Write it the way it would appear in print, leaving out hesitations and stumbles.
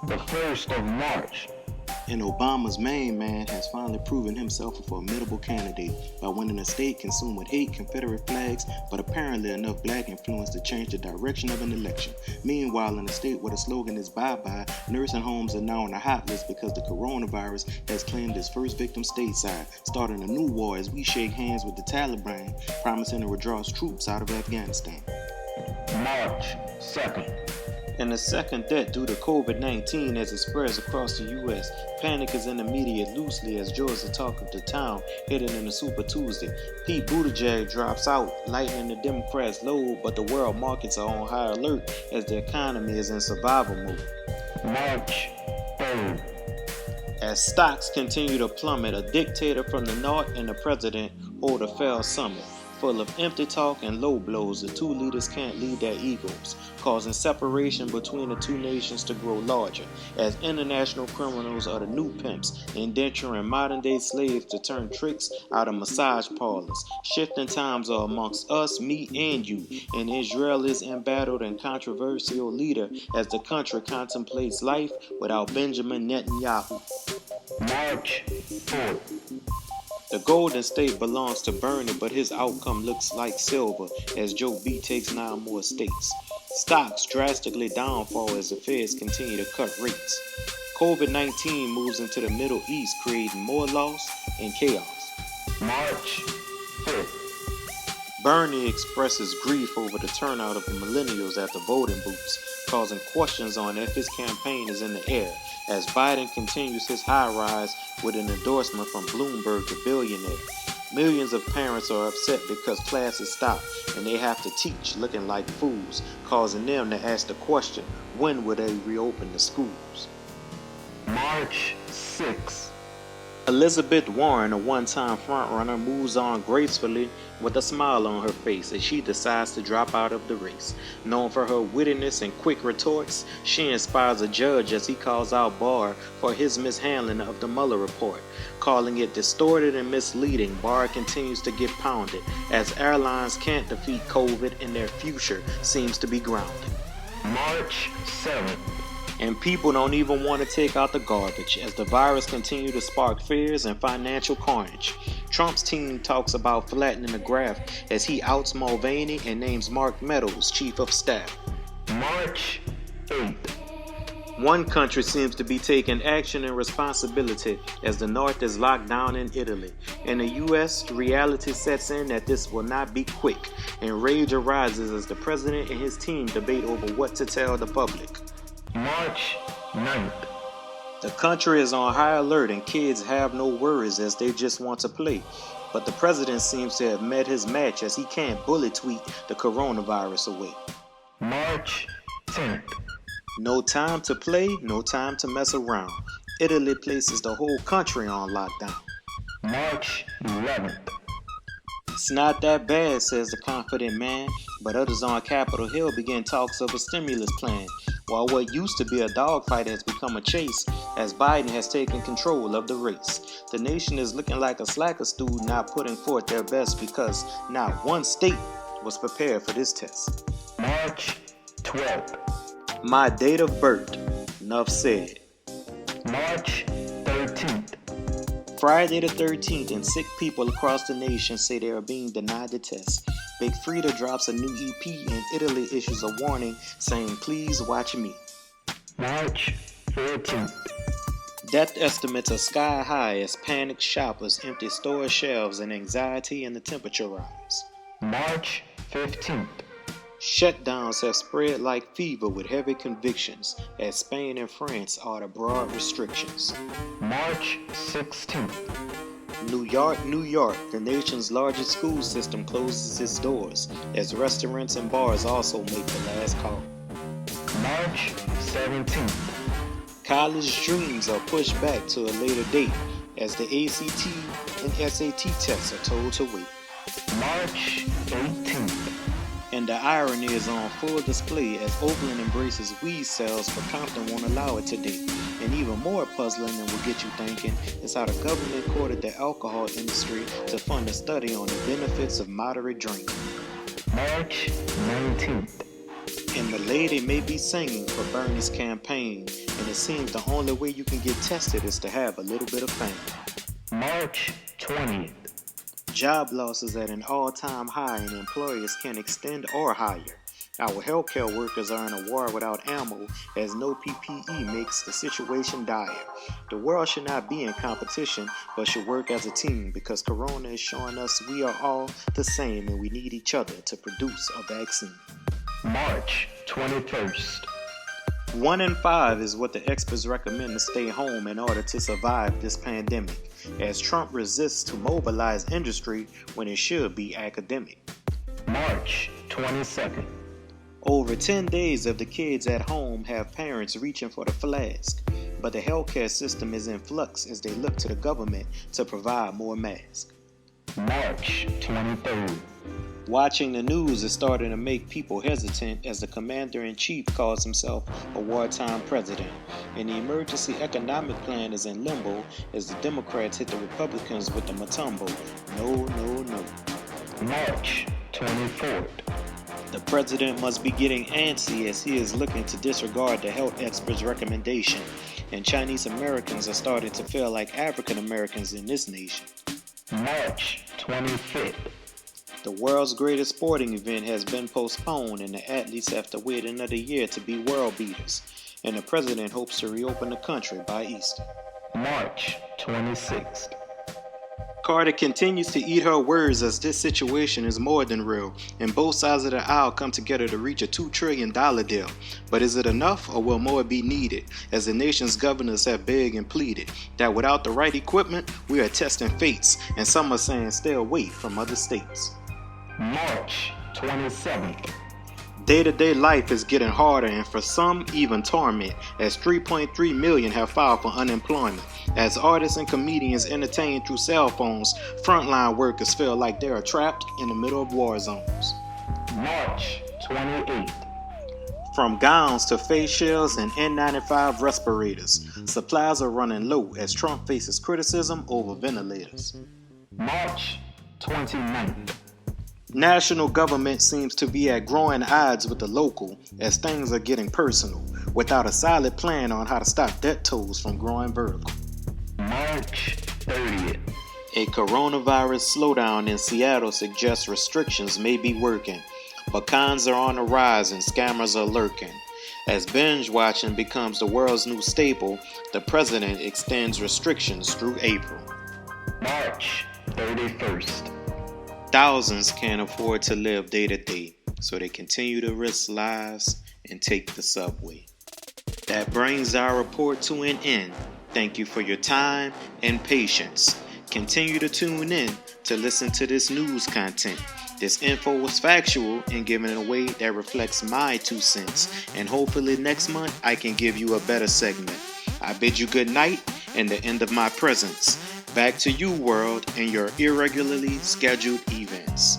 the 1st of March. And Obama's main man has finally proven himself a formidable candidate by winning a state consumed with hate, Confederate flags, but apparently enough black influence to change the direction of an election. Meanwhile, in a state where the slogan is bye-bye, nursing homes are now on the hot list because the coronavirus has claimed its first victim stateside, starting a new war as we shake hands with the Taliban, promising to withdraw its troops out of Afghanistan. March 2nd. And the second death due to COVID-19 as it spreads across the U.S. Panic is in the media loosely as Georgia talk of the town heading into Super Tuesday. Pete Buttigieg drops out, lightening the Democrats' load, but the world markets are on high alert as the economy is in survival mode. March 3rd. As stocks continue to plummet, a dictator from the north and the president hold a failed summit. Full of empty talk and low blows, the two leaders can't lead their egos, causing separation between the two nations to grow larger, as international criminals are the new pimps, indenturing modern-day slaves to turn tricks out of massage parlors. Shifting times are amongst us, me, and you, and Israel's embattled and controversial leader as the country contemplates life without Benjamin Netanyahu. March 4th. The Golden State belongs to Bernie, but his outcome looks like silver as Joe B takes 9 more states. Stocks drastically downfall as the Feds continue to cut rates. COVID-19 moves into the Middle East, creating more loss and chaos. March 5th. Bernie expresses grief over the turnout of the millennials at the voting booths, causing questions on if his campaign is in the air, as Biden continues his high rise with an endorsement from Bloomberg, the billionaire. Millions of parents are upset because classes stop and they have to teach looking like fools, causing them to ask the question, when will they reopen the schools? March 6th. Elizabeth Warren, a one-time frontrunner, moves on gracefully with a smile on her face as she decides to drop out of the race. Known for her wittiness and quick retorts, she inspires a judge as he calls out Barr for his mishandling of the Mueller report. Calling it distorted and misleading, Barr continues to get pounded as airlines can't defeat COVID and their future seems to be grounded. March 7th. And people don't even want to take out the garbage as the virus continues to spark fears and financial carnage. Trump's team talks about flattening the graph as he outs Mulvaney and names Mark Meadows chief of staff. March 8th. One country seems to be taking action and responsibility as the North is locked down in Italy. In the U.S., reality sets in that this will not be quick, and rage arises as the president and his team debate over what to tell the public. March 9th. The country is on high alert and kids have no worries as they just want to play. But the president seems to have met his match as he can't bully tweet the coronavirus away. March 10th. No time to play, no time to mess around. Italy places the whole country on lockdown. March 11th. It's not that bad, says the confident man, but others on Capitol Hill begin talks of a stimulus plan, while what used to be a dogfight has become a chase as Biden has taken control of the race. The nation is looking like a slacker stew not putting forth their best because not one state was prepared for this test. March 12th. My date of birth, enough said. March 13th. Friday the 13th, and sick people across the nation say they are being denied the test. Big Freedia drops a new EP and Italy issues a warning saying, please watch me. March 14th. Death estimates are sky high as panicked shoppers empty store shelves and anxiety and the temperature rise. March 15th. Shutdowns have spread like fever with heavy convictions as Spain and France order broad restrictions. March 16th. New York, the nation's largest school system closes its doors as restaurants and bars also make the last call. March 17th. College dreams are pushed back to a later date as the ACT and SAT tests are told to wait. March 18th. And the irony is on full display as Oakland embraces weed sales but Compton won't allow it today. And even more puzzling and will get you thinking is how the government courted the alcohol industry to fund a study on the benefits of moderate drinking. March 19th. And the lady may be singing for Bernie's campaign, and it seems the only way you can get tested is to have a little bit of fame. March 20th. Job losses at an all-time high and employers can extend or hire. Our healthcare workers are in a war without ammo as no PPE makes the situation dire. The world should not be in competition but should work as a team because Corona is showing us we are all the same and we need each other to produce a vaccine. March 21st. 1 in 5 is what the experts recommend to stay home in order to survive this pandemic, as Trump resists to mobilize industry when it should be academic. March 22nd. Over 10 days of the kids at home have parents reaching for the flask, but the healthcare system is in flux as they look to the government to provide more masks. March 23rd. Watching the news is starting to make people hesitant as the commander-in-chief calls himself a wartime president, and the emergency economic plan is in limbo as the Democrats hit the Republicans with the Matumbo. No. March 24th. The president must be getting antsy as he is looking to disregard the health experts' recommendation, and Chinese Americans are starting to feel like African Americans in this nation. March 25th. The world's greatest sporting event has been postponed and the athletes have to wait another year to be world beaters, and the president hopes to reopen the country by Easter. March 26th. Carter continues to eat her words as this situation is more than real, and both sides of the aisle come together to reach a $2 trillion deal. But is it enough, or will more be needed, as the nation's governors have begged and pleaded that without the right equipment, we are testing fates, and some are saying stay away from other states. March 27th. Day-to-day life is getting harder and for some even torment, as 3.3 million have filed for unemployment. As artists and comedians entertain through cell phones, frontline workers feel like they are trapped in the middle of war zones. March 28th. From gowns to face shields and N95 respirators, supplies are running low as Trump faces criticism over ventilators. March 29th. National government seems to be at growing odds with the local as things are getting personal, without a solid plan on how to stop debt tolls from growing vertical. March 30th. A coronavirus slowdown in Seattle suggests restrictions may be working, but cons are on the rise and scammers are lurking. As binge watching becomes the world's new staple, the president extends restrictions through April. March 31st. Thousands can't afford to live day to day, so they continue to risk lives and take the subway. That brings our report to an end. Thank you for your time and patience. Continue to tune in to listen to this news content. This info was factual and given in a way that reflects my 2 cents, and hopefully next month I can give you a better segment. I bid you good night and the end of my presence. Back to you, world, and your irregularly scheduled events.